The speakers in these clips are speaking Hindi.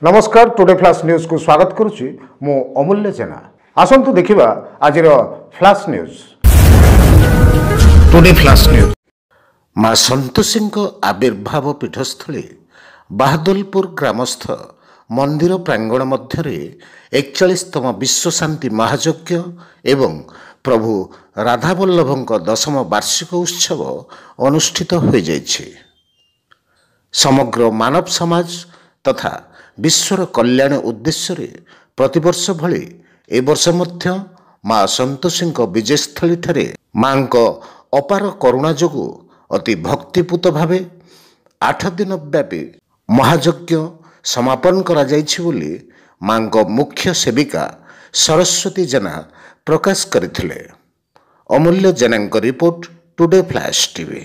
नमस्कार टुडे फ्लाश न्यूज को स्वागत करुच्ची मु अमूल्य जेना। आसंतु देखिबा आजिर flash news. Today flash news. Maa Santoshi आविर्भाव पीठस्थली बाहादुलपुर ग्रामस्थ मंदिर प्रांगण मध्य 41तम विश्व शांति महायज्ञ एवं प्रभु राधावल्लभ दशम वार्षिक उत्सव अनुष्ठित हो जाइछे। समग्र मानव समाज तथा विश्वर कल्याण उद्देश्य प्रतिवर्ष भली ए वर्ष मध्य माँ संतोषी विजयस्थली ठारे माँ अपार करुणा जोगु अति भक्तिपूत भावे 8 दिन व्यापी महायज्ञ समापन करा जाइछि बोली माँ मुख्य सेविका सरस्वती जेना प्रकाश करथिले। Amulya Jena report today flash TV.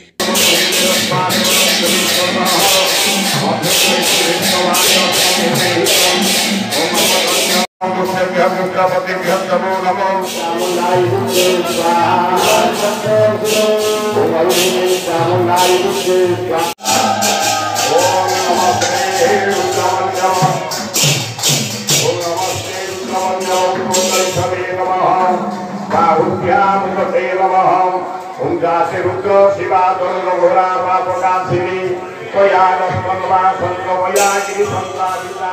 रुद्र शिवा दुर्ग घोरा पापकाशिनी कयाल स्कंदवा संगमया गिरि संसादिता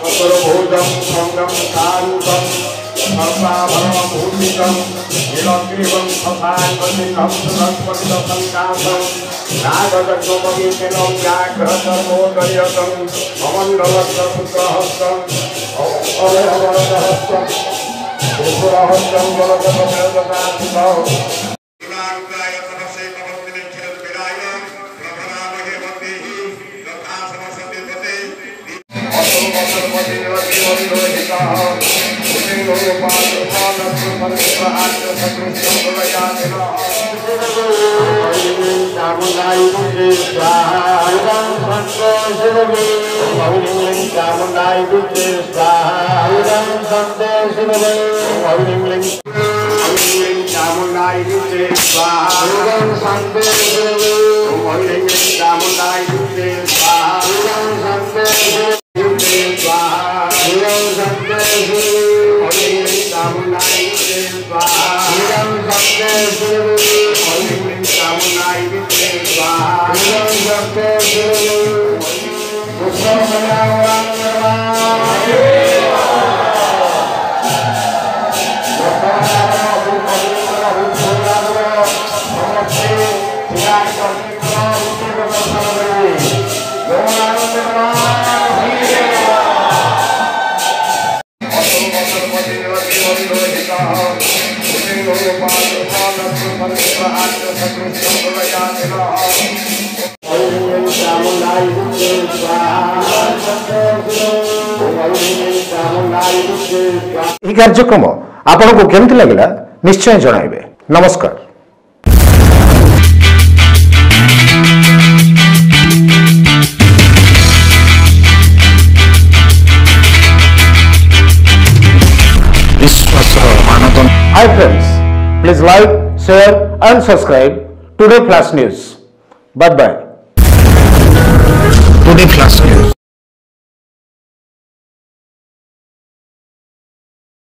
भूतम संगम सारूपम सर्वाभरण भूषितम नीलग्रीवं सफान्वसितं सुरस्वरित संकाशं नागजग्मपति केलं व्याघ्रधर्मोदयतं अमण्डलस्वपुत्रहस्तं अभयवरदहस्तं सुपुरहस्तं जलगतवेददासितौ कार्यक्रम आपन को केमती लगला निश्चय जणाइबे। नमस्कार। Hi friends, please like, share and subscribe Today Flash News. Bye bye. Today Flash News.